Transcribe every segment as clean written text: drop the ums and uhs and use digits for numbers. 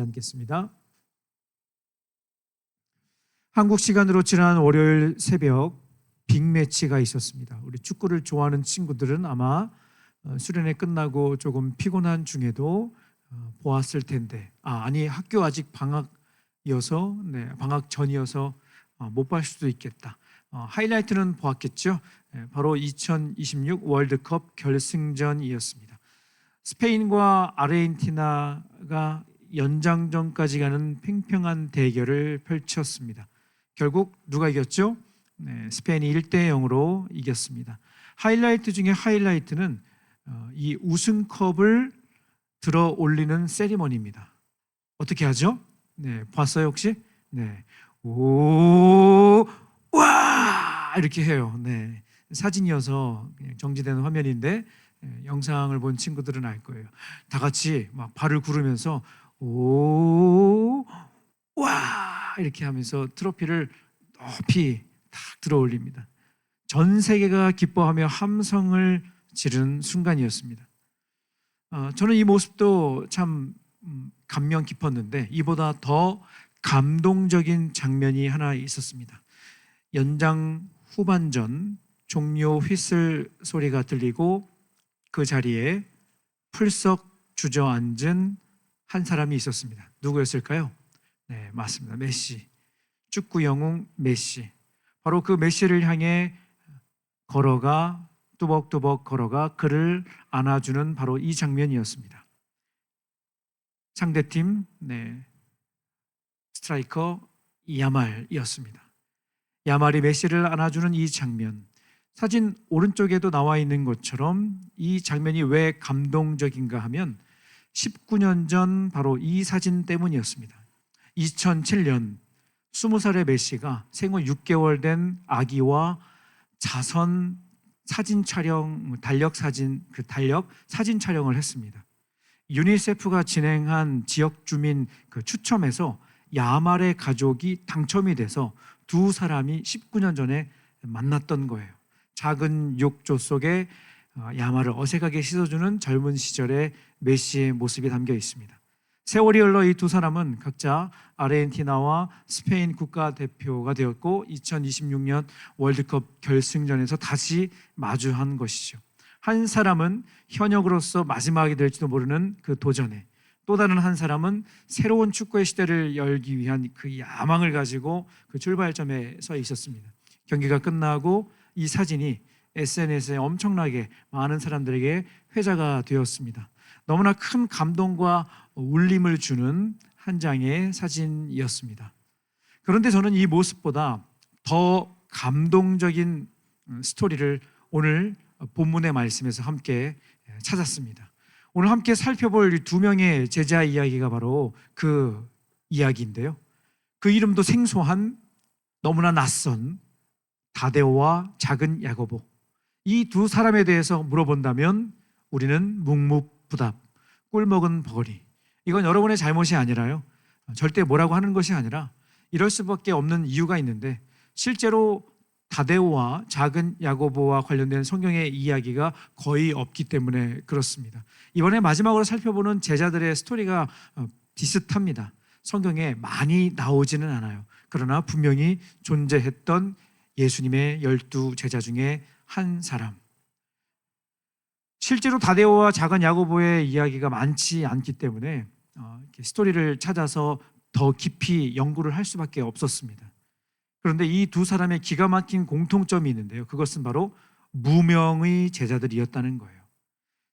앉겠습니다. 한국 시간으로 지난 월요일 새벽 빅매치가 있었습니다. 우리 축구를 좋아하는 친구들은 아마 수련회 끝나고 조금 피곤한 중에도 보았을 텐데 아니 학교 아직 방학이어서 방학 전이어서 못 봤을 수도 있겠다. 하이라이트는 보았겠죠. 바로 2026 월드컵 결승전이었습니다. 스페인과 아르헨티나가 연장전까지 가는 팽팽한 대결을 펼쳤습니다. 결국 누가 이겼죠? 스페인이 1대 0으로 이겼습니다. 하이라이트 중에 하이라이트는 이 우승컵을 들어 올리는 세리머니입니다. 어떻게 하죠? 봤어요 혹시? 오, 와 이렇게 해요. 사진이어서 그냥 정지되는 화면인데 영상을 본 친구들은 알 거예요. 다 같이 막 발을 구르면서 오, 와 이렇게 하면서 트로피를 높이 탁 들어 올립니다. 전 세계가 기뻐하며 함성을 지르는 순간이었습니다. 저는 이 모습도 참 감명 깊었는데 이보다 더 감동적인 장면이 하나 있었습니다. 연장 후반전 종료 휘슬 소리가 들리고 그 자리에 풀썩 주저앉은 한 사람이 있었습니다. 누구였을까요? 맞습니다. 메시. 축구 영웅 메시. 바로 그 메시를 향해 뚜벅뚜벅 걸어가 그를 안아주는 바로 이 장면이었습니다. 상대팀 스트라이커 야말이었습니다. 야말이 메시를 안아주는 이 장면, 사진 오른쪽에도 나와 있는 것처럼 이 장면이 왜 감동적인가 하면 19년 전 바로 이 사진 때문이었습니다. 2007년 20살의 메시가 생후 6개월 된 아기와 자선 사진 촬영, 달력 사진 촬영을 했습니다. 유니세프가 진행한 지역 주민 추첨에서 야말의 가족이 당첨이 돼서 두 사람이 19년 전에 만났던 거예요. 작은 욕조 속에 야말을 어색하게 씻어주는 젊은 시절의 메시의 모습이 담겨 있습니다. 세월이 흘러 이 두 사람은 각자 아르헨티나와 스페인 국가대표가 되었고 2026년 월드컵 결승전에서 다시 마주한 것이죠. 한 사람은 현역으로서 마지막이 될지도 모르는 그 도전에, 또 다른 한 사람은 새로운 축구의 시대를 열기 위한 그 야망을 가지고 그 출발점에 서 있었습니다. 경기가 끝나고 이 사진이 SNS에 엄청나게 많은 사람들에게 회자가 되었습니다. 너무나 큰 감동과 울림을 주는 한 장의 사진이었습니다. 그런데 저는 이 모습보다 더 감동적인 스토리를 오늘 본문의 말씀에서 함께 찾았습니다. 오늘 함께 살펴볼 두 명의 제자 이야기가 바로 그 이야기인데요. 그 이름도 생소한, 너무나 낯선 다데오와 작은 야고보. 이 두 사람에 대해서 물어본다면 우리는 묵묵부답, 꿀먹은 버거리. 이건 여러분의 잘못이 아니라요, 절대 뭐라고 하는 것이 아니라 이럴 수밖에 없는 이유가 있는데, 실제로 다데오와 작은 야고보와 관련된 성경의 이야기가 거의 없기 때문에 그렇습니다. 이번에 마지막으로 살펴보는 제자들의 스토리가 비슷합니다. 성경에 많이 나오지는 않아요. 그러나 분명히 존재했던 예수님의 12 제자 중에 한 사람. 실제로 다데오와 작은 야고보의 이야기가 많지 않기 때문에 스토리를 찾아서 더 깊이 연구를 할 수밖에 없었습니다. 그런데 이 두 사람의 기가 막힌 공통점이 있는데요. 그것은 바로 무명의 제자들이었다는 거예요.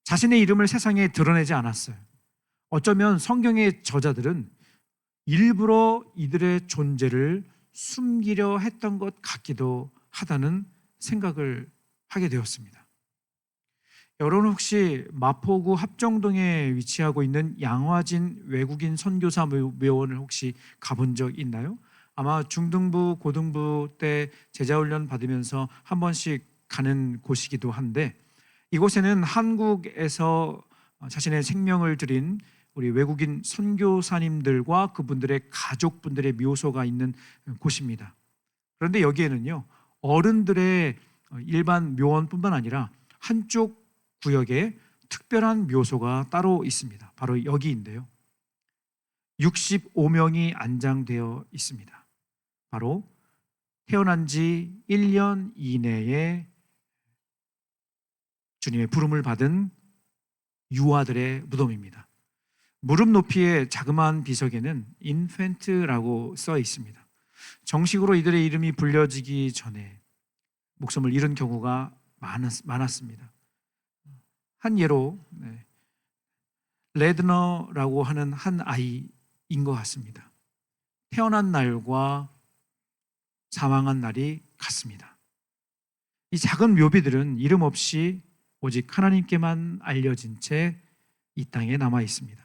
자신의 이름을 세상에 드러내지 않았어요. 어쩌면 성경의 저자들은 일부러 이들의 존재를 숨기려 했던 것 같기도 하다는 생각을 하게 되었습니다. 여러분 혹시 마포구 합정동에 위치하고 있는 양화진 외국인 선교사 묘원을 혹시 가본 적 있나요? 아마 중등부, 고등부 때 제자훈련 받으면서 한 번씩 가는 곳이기도 한데, 이곳에는 한국에서 자신의 생명을 드린 우리 외국인 선교사님들과 그분들의 가족분들의 묘소가 있는 곳입니다. 그런데 여기에는요, 어른들의 일반 묘원뿐만 아니라 한쪽 구역에 특별한 묘소가 따로 있습니다. 바로 여기인데요. 65명이 안장되어 있습니다. 바로 태어난 지 1년 이내에 주님의 부름을 받은 유아들의 무덤입니다. 무릎 높이의 자그마한 비석에는 인펜트라고 써 있습니다. 정식으로 이들의 이름이 불려지기 전에 목숨을 잃은 경우가 많았습니다. 한 예로 레드너라고 하는 한 아이인 것 같습니다. 태어난 날과 사망한 날이 같습니다. 이 작은 묘비들은 이름 없이 오직 하나님께만 알려진 채 이 땅에 남아 있습니다.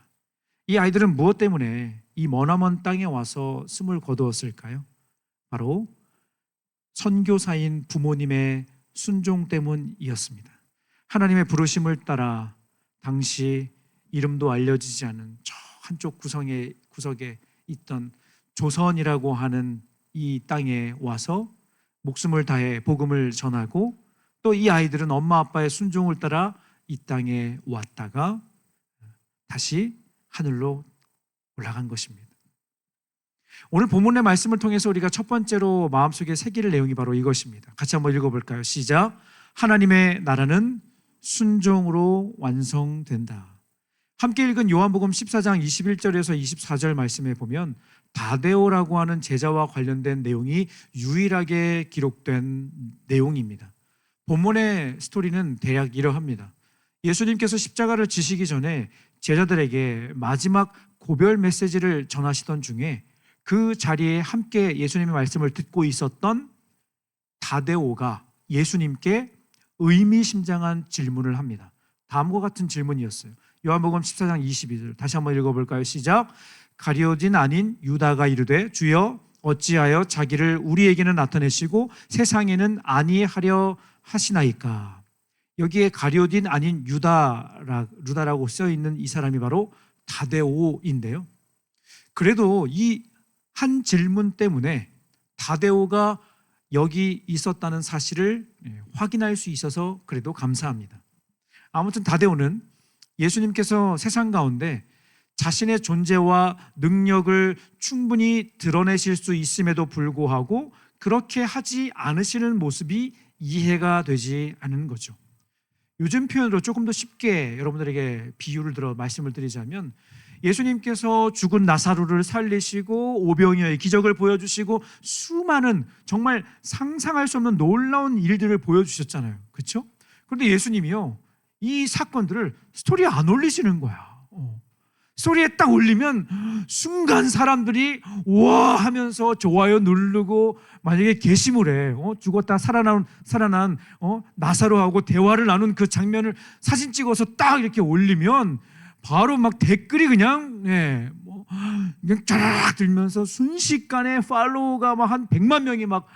이 아이들은 무엇 때문에 이 머나먼 땅에 와서 숨을 거두었을까요? 바로 선교사인 부모님의 순종 때문이었습니다. 하나님의 부르심을 따라 당시 이름도 알려지지 않은 저 한쪽 구석에 있던 조선이라고 하는 이 땅에 와서 목숨을 다해 복음을 전하고, 또 이 아이들은 엄마 아빠의 순종을 따라 이 땅에 왔다가 다시 하늘로 올라간 것입니다. 오늘 본문의 말씀을 통해서 우리가 첫 번째로 마음속에 새길 내용이 바로 이것입니다. 같이 한번 읽어볼까요? 시작. 하나님의 나라는 순종으로 완성된다. 함께 읽은 요한복음 14장 21절에서 24절 말씀에 보면 다데오라고 하는 제자와 관련된 내용이 유일하게 기록된 내용입니다. 본문의 스토리는 대략 이러합니다. 예수님께서 십자가를 지시기 전에 제자들에게 마지막 고별 메시지를 전하시던 중에 그 자리에 함께 예수님의 말씀을 듣고 있었던 다데오가 예수님께 의미심장한 질문을 합니다. 다음과 같은 질문이었어요. 요한복음 14장 22절 다시 한번 읽어볼까요? 시작. 가룟 아닌 유다가 이르되 주여 어찌하여 자기를 우리에게는 나타내시고 세상에는 아니하려 하시나이까. 여기에 가룟 아닌 유다라고 써있는 이 사람이 바로 다데오인데요. 그래도 이 한 질문 때문에 다데오가 여기 있었다는 사실을 확인할 수 있어서 그래도 감사합니다. 아무튼 다데오는 예수님께서 세상 가운데 자신의 존재와 능력을 충분히 드러내실 수 있음에도 불구하고 그렇게 하지 않으시는 모습이 이해가 되지 않는 거죠. 요즘 표현으로 조금 더 쉽게 여러분들에게 비유를 들어 말씀을 드리자면, 예수님께서 죽은 나사로를 살리시고 오병이어의 기적을 보여주시고 수많은 정말 상상할 수 없는 놀라운 일들을 보여주셨잖아요. 그렇죠? 그런데 예수님이요, 이 사건들을 스토리에 안 올리시는 거야. 스토리에 딱 올리면 순간 사람들이 와 하면서 좋아요 누르고, 만약에 게시물에 죽었다 살아난 나사로하고 대화를 나눈 그 장면을 사진 찍어서 딱 이렇게 올리면 바로 막 댓글이 그냥 쫙 들면서 순식간에 팔로우가 막 한 100만 명이 막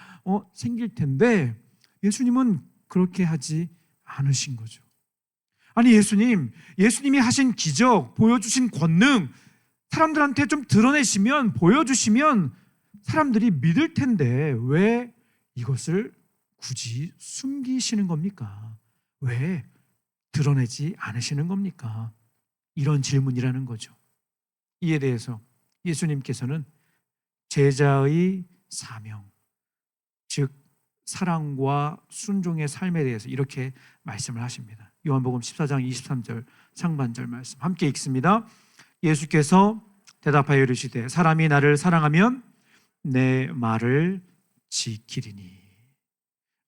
생길 텐데, 예수님은 그렇게 하지 않으신 거죠. 아니 예수님이 하신 기적, 보여주신 권능 사람들한테 좀 드러내시면, 보여주시면 사람들이 믿을 텐데 왜 이것을 굳이 숨기시는 겁니까? 왜 드러내지 않으시는 겁니까? 이런 질문이라는 거죠. 이에 대해서 예수님께서는 제자의 사명, 즉 사랑과 순종의 삶에 대해서 이렇게 말씀을 하십니다. 요한복음 14장 23절 상반절 말씀 함께 읽습니다. 예수께서 대답하여 이르시되 사람이 나를 사랑하면 내 말을 지키리니.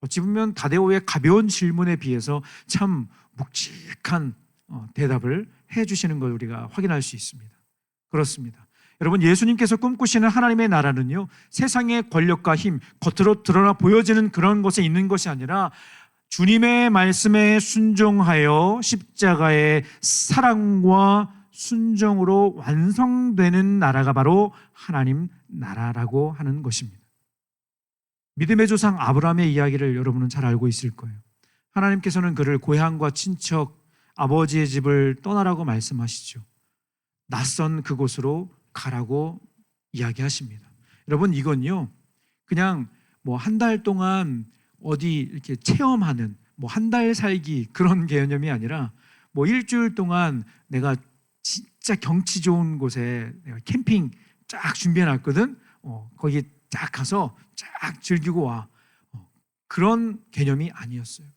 어찌 보면 다데오의 가벼운 질문에 비해서 참 묵직한 대답을 해주시는 걸 우리가 확인할 수 있습니다. 그렇습니다. 여러분, 예수님께서 꿈꾸시는 하나님의 나라는요, 세상의 권력과 힘, 겉으로 드러나 보여지는 그런 것에 있는 것이 아니라 주님의 말씀에 순종하여 십자가의 사랑과 순종으로 완성되는 나라가 바로 하나님 나라라고 하는 것입니다. 믿음의 조상 아브라함의 이야기를 여러분은 잘 알고 있을 거예요. 하나님께서는 그를 고향과 친척, 아버지의 집을 떠나라고 말씀하시죠. 낯선 그곳으로 가라고 이야기하십니다. 여러분, 이건요 그냥 한 달 동안 어디 이렇게 체험하는 한 달 살기 그런 개념이 아니라 일주일 동안 내가 진짜 경치 좋은 곳에 내가 캠핑 쫙 준비해놨거든. 거기 쫙 가서 쫙 즐기고 와. 그런 개념이 아니었어요.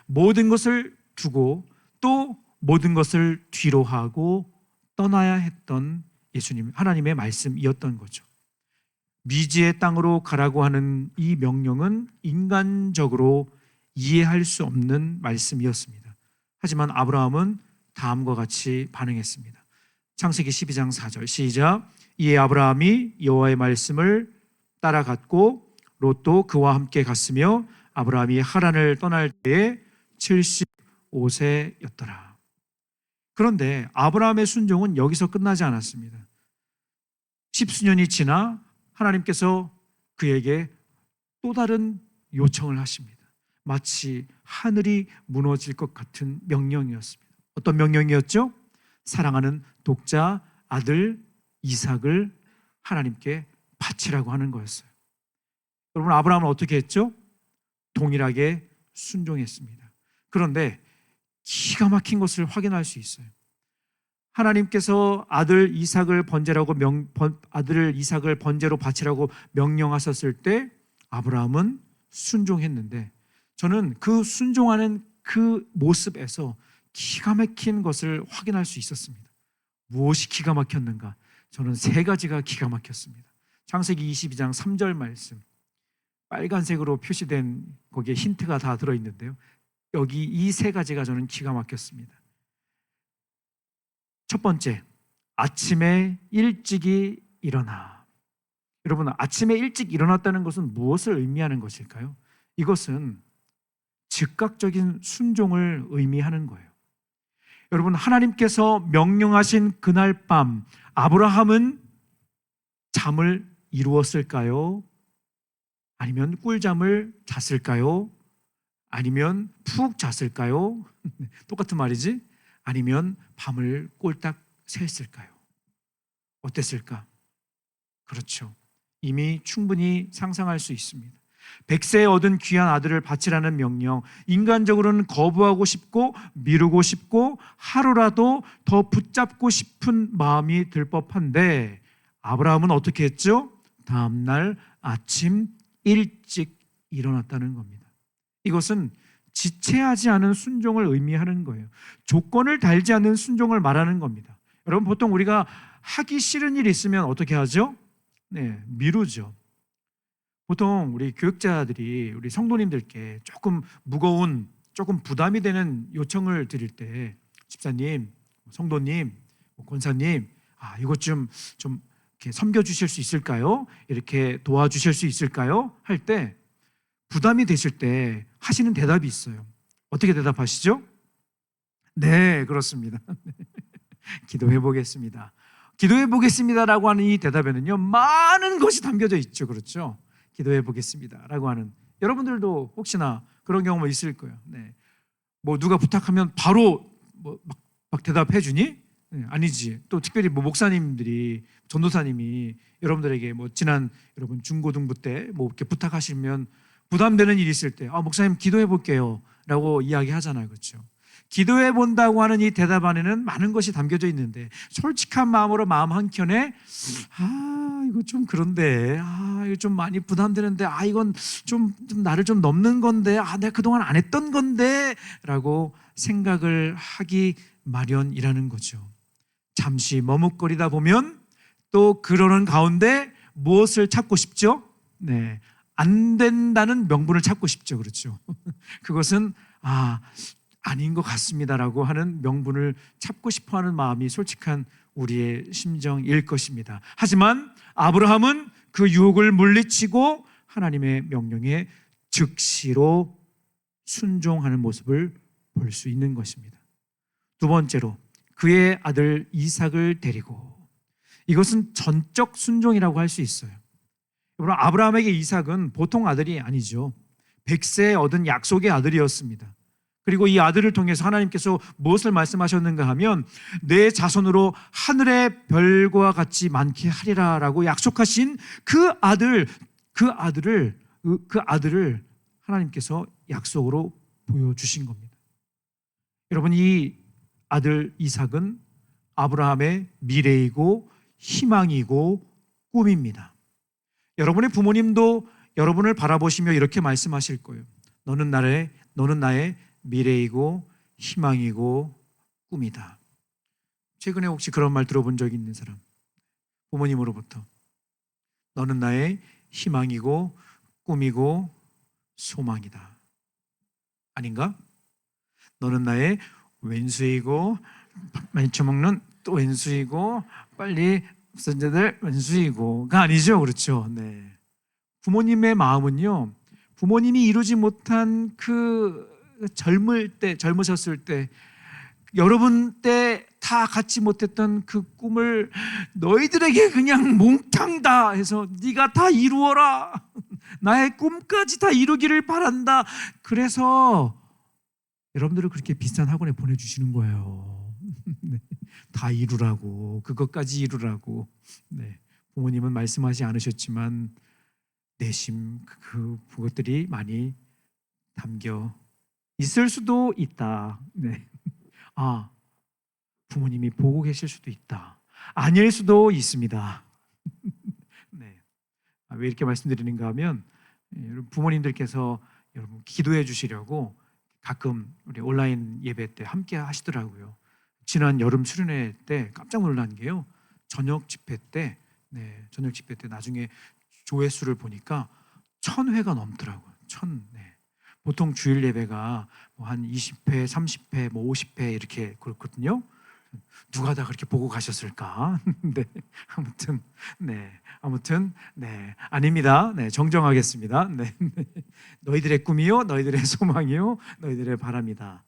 모든 것을 두고 또 모든 것을 뒤로 하고 떠나야 했던 예수님, 하나님의 말씀이었던 거죠. 미지의 땅으로 가라고 하는 이 명령은 인간적으로 이해할 수 없는 말씀이었습니다. 하지만 아브라함은 다음과 같이 반응했습니다. 창세기 12장 4절 시작. 이에 아브라함이 여호와의 말씀을 따라갔고 롯도 그와 함께 갔으며 아브라함이 하란을 떠날 때에 75세였더라. 그런데 아브라함의 순종은 여기서 끝나지 않았습니다. 십수년이 지나 하나님께서 그에게 또 다른 요청을 하십니다. 마치 하늘이 무너질 것 같은 명령이었습니다. 어떤 명령이었죠? 사랑하는 독자 아들 이삭을 하나님께 바치라고 하는 거였어요. 여러분, 아브라함은 어떻게 했죠? 동일하게 순종했습니다. 그런데 기가 막힌 것을 확인할 수 있어요. 하나님께서 아들을 이삭을 번제로 바치라고 명령하셨을 때 아브라함은 순종했는데, 저는 그 순종하는 그 모습에서 기가 막힌 것을 확인할 수 있었습니다. 무엇이 기가 막혔는가? 저는 세 가지가 기가 막혔습니다. 창세기 22장 3절 말씀, 빨간색으로 표시된 거기에 힌트가 다 들어있는데요, 여기 이 세 가지가 저는 기가 막혔습니다. 첫 번째, 아침에 일찍이 일어나. 여러분, 아침에 일찍 일어났다는 것은 무엇을 의미하는 것일까요? 이것은 즉각적인 순종을 의미하는 거예요. 여러분, 하나님께서 명령하신 그날 밤 아브라함은 잠을 이루었을까요? 아니면 꿀잠을 잤을까요? 아니면 푹 잤을까요? 똑같은 말이지? 아니면 밤을 꼴딱 샜을까요? 어땠을까? 그렇죠. 이미 충분히 상상할 수 있습니다. 100세에 얻은 귀한 아들을 바치라는 명령, 인간적으로는 거부하고 싶고 미루고 싶고 하루라도 더 붙잡고 싶은 마음이 들 법한데, 아브라함은 어떻게 했죠? 다음날 아침 일찍 일어났다는 겁니다. 이것은 지체하지 않은 순종을 의미하는 거예요. 조건을 달지 않는 순종을 말하는 겁니다. 여러분, 보통 우리가 하기 싫은 일이 있으면 어떻게 하죠? 미루죠. 보통 우리 교육자들이 우리 성도님들께 조금 무거운, 조금 부담이 되는 요청을 드릴 때, 집사님, 성도님, 권사님, 이것 좀 이렇게 섬겨주실 수 있을까요? 이렇게 도와주실 수 있을까요? 할 때 부담이 되실 때 하시는 대답이 있어요. 어떻게 대답하시죠? 네, 그렇습니다. 기도해 보겠습니다. 기도해 보겠습니다라고 하는 이 대답에는요, 많은 것이 담겨져 있죠. 그렇죠? 기도해 보겠습니다라고 하는, 여러분들도 혹시나 그런 경우가 있을 거예요. 뭐 누가 부탁하면 바로 막 대답해 주니? 아니지. 또 특별히 목사님들이, 전도사님이 여러분들에게 지난 여러분 중고등부 때 이렇게 부탁하시면 부담되는 일이 있을 때, 목사님 기도해 볼게요 라고 이야기하잖아요. 그렇죠? 기도해 본다고 하는 이 대답 안에는 많은 것이 담겨져 있는데, 솔직한 마음으로 마음 한켠에 이거 좀 그런데, 이거 좀 많이 부담되는데, 이건 좀 나를 좀 넘는 건데, 내가 그동안 안 했던 건데 라고 생각을 하기 마련이라는 거죠. 잠시 머뭇거리다 보면 또 그러는 가운데 무엇을 찾고 싶죠? 안 된다는 명분을 찾고 싶죠. 그렇죠? 그것은 아닌 것 같습니다라고 하는 명분을 찾고 싶어하는 마음이 솔직한 우리의 심정일 것입니다. 하지만 아브라함은 그 유혹을 물리치고 하나님의 명령에 즉시로 순종하는 모습을 볼 수 있는 것입니다. 두 번째로, 그의 아들 이삭을 데리고, 이것은 전적 순종이라고 할 수 있어요. 여러분, 아브라함에게 이삭은 보통 아들이 아니죠. 100세에 얻은 약속의 아들이었습니다. 그리고 이 아들을 통해서 하나님께서 무엇을 말씀하셨는가 하면, 내 자손으로 하늘의 별과 같이 많게 하리라 라고 약속하신 그 아들을 하나님께서 약속으로 보여주신 겁니다. 여러분, 이 아들 이삭은 아브라함의 미래이고 희망이고 꿈입니다. 여러분의 부모님도 여러분을 바라보시며 이렇게 말씀하실 거예요. 너는 나의 미래이고 희망이고 꿈이다. 최근에 혹시 그런 말 들어본 적 있는 사람? 부모님으로부터. 너는 나의 희망이고 꿈이고 소망이다. 아닌가? 너는 나의 왼수이고 많이 처먹는 또 왼수이고 빨리 없어져야 왼수이고가 아니죠. 그렇죠? 네. 부모님의 마음은요, 부모님이 이루지 못한 그 젊으셨을 때, 여러분 때 다 갖지 못했던 그 꿈을 너희들에게 그냥 몽땅 다 해서 네가 다 이루어라. 나의 꿈까지 다 이루기를 바란다. 그래서 여러분들을 그렇게 비싼 학원에 보내주시는 거예요. 네. 다 이루라고, 그것까지 이루라고. 네. 부모님은 말씀하지 않으셨지만 내심 그것들이 많이 담겨 있을 수도 있다. 네. 부모님이 보고 계실 수도 있다. 아닐 수도 있습니다. 네. 왜 이렇게 말씀드리는가 하면 부모님들께서 여러분 기도해 주시려고 가끔 우리 온라인 예배 때 함께 하시더라고요. 지난 여름 수련회 때 깜짝 놀란 게요. 저녁 집회 때 나중에 조회수를 보니까 1000회가 넘더라고요. 네. 보통 주일 예배가 한 20회, 30회, 50회 이렇게 그렇거든요. 누가 다 그렇게 보고 가셨을까? 네, 아무튼, 아닙니다. 네, 정정하겠습니다. 네, 너희들의 꿈이요, 너희들의 소망이요, 너희들의 바람이다.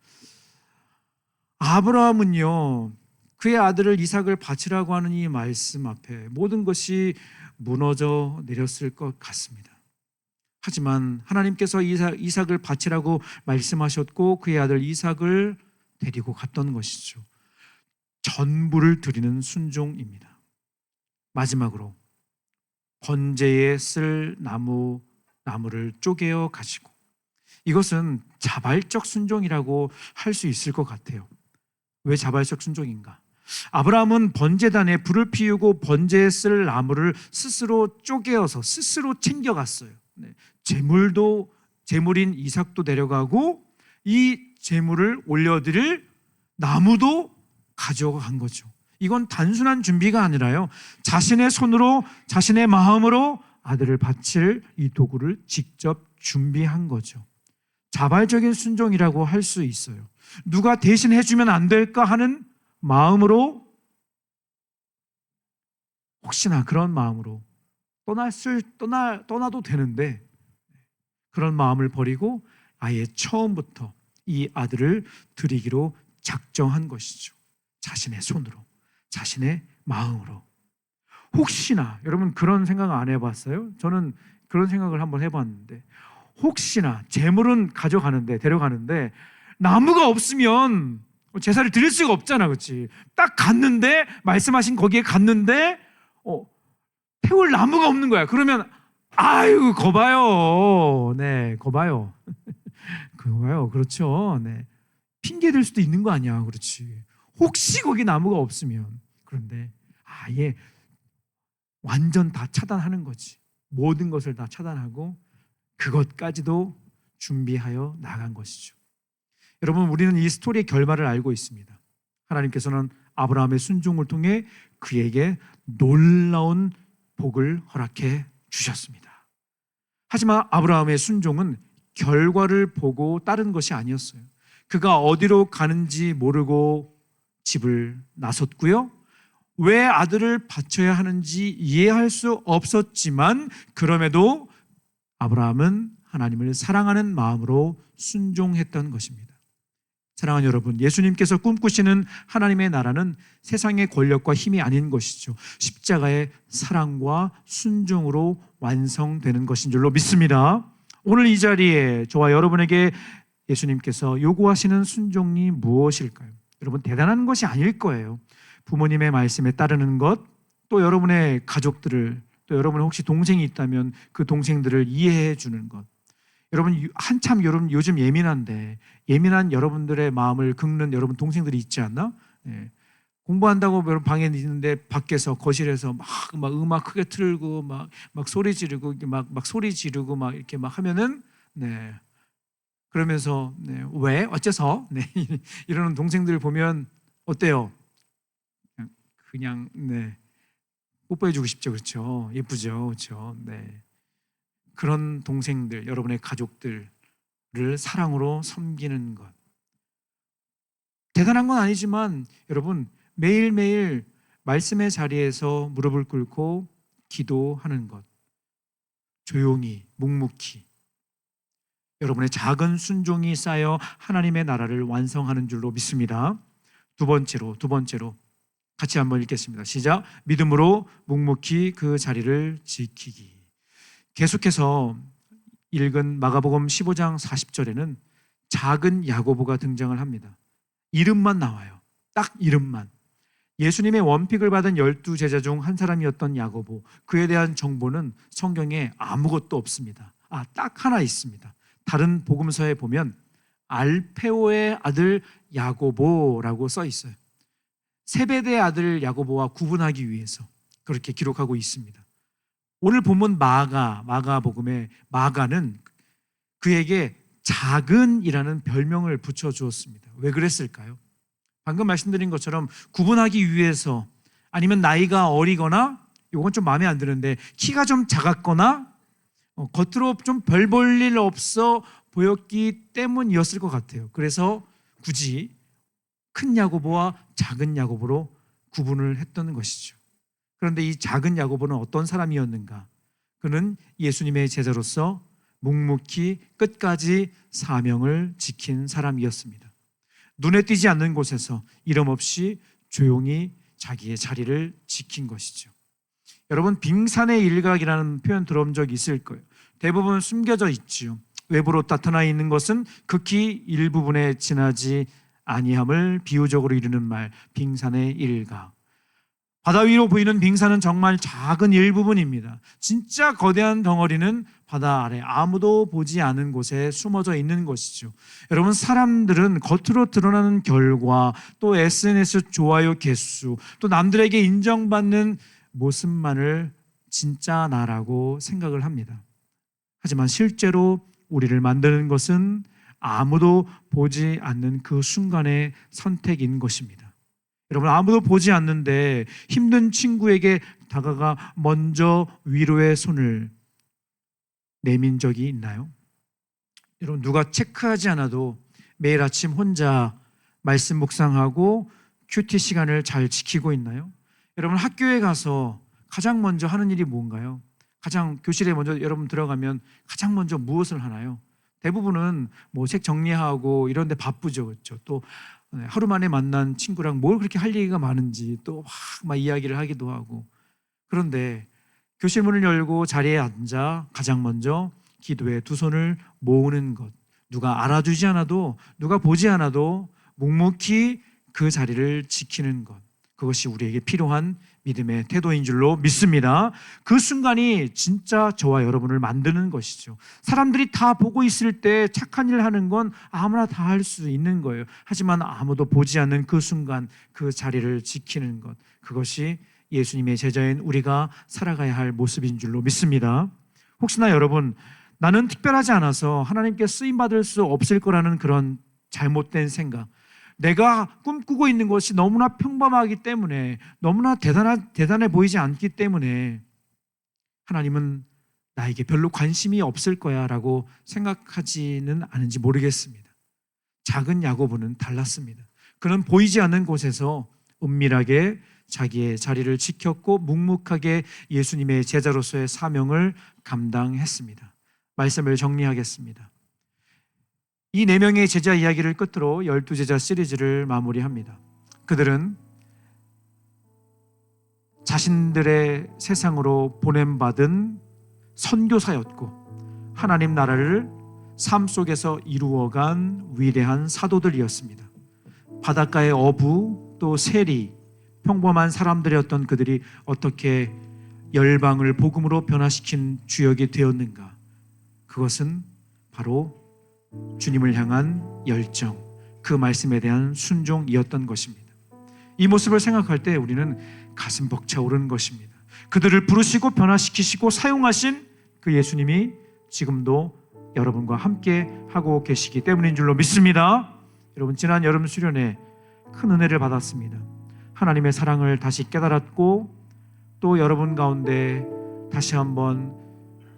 아브라함은요, 그의 아들을 이삭을 바치라고 하는 이 말씀 앞에 모든 것이 무너져 내렸을 것 같습니다. 하지만 하나님께서 이삭을 바치라고 말씀하셨고 그의 아들 이삭을 데리고 갔던 것이죠. 전부를 드리는 순종입니다. 마지막으로 번제에 쓸 나무를 쪼개어 가지고, 이것은 자발적 순종이라고 할 수 있을 것 같아요. 왜 자발적 순종인가? 아브라함은 번제단에 불을 피우고 번제에 쓸 나무를 스스로 쪼개어서 스스로 챙겨갔어요. 제물인 이삭도 데려가고 이 제물을 올려드릴 나무도 가져간 거죠. 이건 단순한 준비가 아니라요, 자신의 손으로 자신의 마음으로 아들을 바칠 이 도구를 직접 준비한 거죠. 자발적인 순종이라고 할 수 있어요. 누가 대신 해주면 안 될까 하는 마음으로, 혹시나 그런 마음으로 떠나도 되는데 그런 마음을 버리고 아예 처음부터 이 아들을 드리기로 작정한 것이죠. 자신의 손으로, 자신의 마음으로. 혹시나, 여러분 그런 생각 안 해봤어요? 저는 그런 생각을 한번 해봤는데, 혹시나 제물은 데려가는데 나무가 없으면 제사를 드릴 수가 없잖아, 그렇지? 딱 갔는데, 말씀하신 거기에 갔는데 태울 나무가 없는 거야. 그러면 아유, 거봐요. 네, 거봐요. 그거요, 그렇죠. 네, 핑계 댈 수도 있는 거 아니야, 그렇지? 혹시 거기 나무가 없으면. 그런데 아예 완전 다 차단하는 거지. 모든 것을 다 차단하고 그것까지도 준비하여 나간 것이죠. 여러분, 우리는 이 스토리의 결말을 알고 있습니다. 하나님께서는 아브라함의 순종을 통해 그에게 놀라운 복을 허락해 주셨습니다. 하지만 아브라함의 순종은 결과를 보고 따른 것이 아니었어요. 그가 어디로 가는지 모르고 집을 나섰고요, 왜 아들을 바쳐야 하는지 이해할 수 없었지만 그럼에도 아브라함은 하나님을 사랑하는 마음으로 순종했던 것입니다. 사랑하는 여러분, 예수님께서 꿈꾸시는 하나님의 나라는 세상의 권력과 힘이 아닌 것이죠. 십자가의 사랑과 순종으로 완성되는 것인 줄로 믿습니다. 오늘 이 자리에 저와 여러분에게 예수님께서 요구하시는 순종이 무엇일까요? 여러분, 대단한 것이 아닐 거예요. 부모님의 말씀에 따르는 것, 또 여러분의 가족들을, 또 여러분의 혹시 동생이 있다면 그 동생들을 이해해 주는 것. 여러분, 한참 요즘 예민한 여러분들의 마음을 긁는 여러분 동생들이 있지 않나? 예. 공부한다고 여러분 방에 있는데 밖에서 거실에서 막 음악 크게 틀고 막 소리 지르고 막 소리 지르고 막 이렇게 막 하면은 네. 그러면서 네. 왜? 어째서? 네. 이러는 동생들 보면 어때요? 그냥 네. 뽀뽀해 주고 싶죠. 그렇죠? 예쁘죠. 그렇죠? 네. 그런 동생들, 여러분의 가족들을 사랑으로 섬기는 것. 대단한 건 아니지만 여러분 매일매일 말씀의 자리에서 무릎을 꿇고 기도하는 것. 조용히 묵묵히 여러분의 작은 순종이 쌓여 하나님의 나라를 완성하는 줄로 믿습니다. 두 번째로 같이 한번 읽겠습니다. 시작. 믿음으로 묵묵히 그 자리를 지키기. 계속해서 읽은 마가복음 15장 40절에는 작은 야고보가 등장을 합니다. 이름만 나와요. 딱 이름만. 예수님의 원픽을 받은 12제자 중 한 사람이었던 야고보. 그에 대한 정보는 성경에 아무것도 없습니다. 딱 하나 있습니다. 다른 복음서에 보면 알페오의 아들 야고보라고 써 있어요. 세베대의 아들 야고보와 구분하기 위해서 그렇게 기록하고 있습니다. 오늘 본문 마가복음의 마가는 그에게 작은이라는 별명을 붙여주었습니다. 왜 그랬을까요? 방금 말씀드린 것처럼 구분하기 위해서 아니면 나이가 어리거나 이건 좀 마음에 안 드는데 키가 좀 작았거나 겉으로 좀 별 볼 일 없어 보였기 때문이었을 것 같아요. 그래서 굳이 큰 야고보와 작은 야고보로 구분을 했던 것이죠. 그런데 이 작은 야고보는 어떤 사람이었는가? 그는 예수님의 제자로서 묵묵히 끝까지 사명을 지킨 사람이었습니다. 눈에 띄지 않는 곳에서 이름 없이 조용히 자기의 자리를 지킨 것이죠. 여러분 빙산의 일각이라는 표현 들어본 적 있을 거예요. 대부분 숨겨져 있지요. 외부로 나타나 있는 것은 극히 일부분에 지나지 아니함을 비유적으로 이루는 말, 빙산의 일각. 바다 위로 보이는 빙산은 정말 작은 일부분입니다. 진짜 거대한 덩어리는 바다 아래 아무도 보지 않은 곳에 숨어져 있는 것이죠. 여러분 사람들은 겉으로 드러나는 결과, 또 SNS 좋아요 개수, 또 남들에게 인정받는 모습만을 진짜 나라고 생각을 합니다. 하지만 실제로 우리를 만드는 것은 아무도 보지 않는 그 순간의 선택인 것입니다. 여러분 아무도 보지 않는데 힘든 친구에게 다가가 먼저 위로의 손을 내민 적이 있나요? 여러분 누가 체크하지 않아도 매일 아침 혼자 말씀 묵상하고 큐티 시간을 잘 지키고 있나요? 여러분 학교에 가서 가장 먼저 하는 일이 뭔가요? 교실에 먼저 여러분 들어가면 가장 먼저 무엇을 하나요? 대부분은 뭐 책 정리하고 이런 데 바쁘죠. 그렇죠? 또 하루 만에 만난 친구랑 뭘 그렇게 할 얘기가 많은지 또 막 이야기를 하기도 하고. 그런데 교실 문을 열고 자리에 앉아 가장 먼저 기도에 두 손을 모으는 것. 누가 알아주지 않아도 누가 보지 않아도 묵묵히 그 자리를 지키는 것. 그것이 우리에게 필요한 믿음의 태도인 줄로 믿습니다. 그 순간이 진짜 저와 여러분을 만드는 것이죠. 사람들이 다 보고 있을 때 착한 일 하는 건 아무나 다 할 수 있는 거예요. 하지만 아무도 보지 않는 그 순간 그 자리를 지키는 것, 그것이 예수님의 제자인 우리가 살아가야 할 모습인 줄로 믿습니다. 혹시나 여러분 나는 특별하지 않아서 하나님께 쓰임받을 수 없을 거라는 그런 잘못된 생각, 내가 꿈꾸고 있는 것이 너무나 평범하기 때문에, 너무나 대단해 보이지 않기 때문에 하나님은 나에게 별로 관심이 없을 거야 라고 생각하지는 않은지 모르겠습니다. 작은 야고보는 달랐습니다. 그는 보이지 않는 곳에서 은밀하게 자기의 자리를 지켰고 묵묵하게 예수님의 제자로서의 사명을 감당했습니다. 말씀을 정리하겠습니다. 이 4명의 제자 이야기를 끝으로 12제자 시리즈를 마무리합니다. 그들은 자신들의 세상으로 보냄받은 선교사였고 하나님 나라를 삶 속에서 이루어간 위대한 사도들이었습니다. 바닷가의 어부, 또 세리, 평범한 사람들이었던 그들이 어떻게 열방을 복음으로 변화시킨 주역이 되었는가? 그것은 바로 주님을 향한 열정, 그 말씀에 대한 순종이었던 것입니다. 이 모습을 생각할 때 우리는 가슴 벅차오르는 것입니다. 그들을 부르시고 변화시키시고 사용하신 그 예수님이 지금도 여러분과 함께 하고 계시기 때문인 줄로 믿습니다. 여러분, 지난 여름 수련회 큰 은혜를 받았습니다. 하나님의 사랑을 다시 깨달았고, 또 여러분 가운데 다시 한번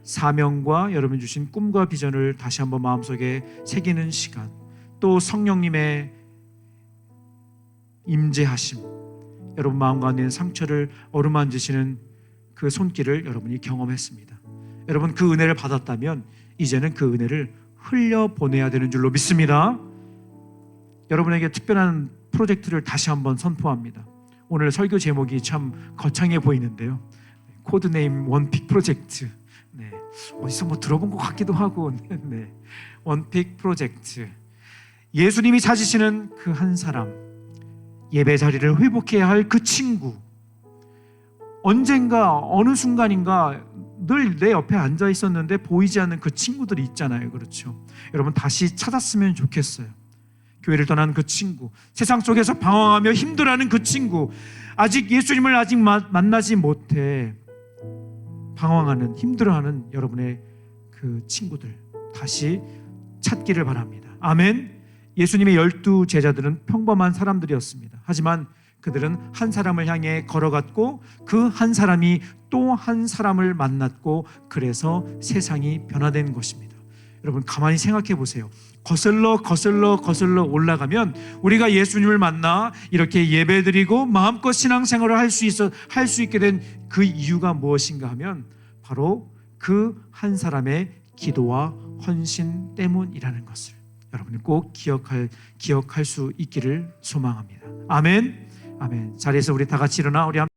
사명과 여러분 주신 꿈과 비전을 다시 한번 마음속에 새기는 시간, 또 성령님의 임재하심, 여러분 마음 가운데 있는 상처를 어루만지시는 그 손길을 여러분이 경험했습니다. 여러분, 그 은혜를 받았다면 이제는 그 은혜를 흘려보내야 되는 줄로 믿습니다. 여러분에게 특별한 프로젝트를 다시 한번 선포합니다. 오늘 설교 제목이 참 거창해 보이는데요. 코드네임 원픽 프로젝트. 네, 어디서 뭐 들어본 것 같기도 하고. 네, 원픽 프로젝트. 예수님이 찾으시는 그 한 사람, 예배 자리를 회복해야 할 그 친구, 언젠가 어느 순간인가 늘 내 옆에 앉아 있었는데 보이지 않는 그 친구들이 있잖아요. 그렇죠? 여러분, 다시 찾았으면 좋겠어요. 교회를 떠난 그 친구, 세상 속에서 방황하며 힘들어하는 그 친구, 아직 예수님을 아직 만나지 못해 방황하는, 힘들어하는 여러분의 그 친구들 다시 찾기를 바랍니다. 아멘. 예수님의 12 제자들은 평범한 사람들이었습니다. 하지만 그들은 한 사람을 향해 걸어갔고, 그 한 사람이 또 한 사람을 만났고, 그래서 세상이 변화된 것입니다. 여러분, 가만히 생각해 보세요. 거슬러 올라가면 우리가 예수님을 만나 이렇게 예배드리고 마음껏 신앙생활을 할 수 있게 된 그 이유가 무엇인가 하면 바로 그 한 사람의 기도와 헌신 때문이라는 것을 여러분이 꼭 기억할 수 있기를 소망합니다. 아멘. 아멘. 자리에서 우리 다 같이 일어나 우리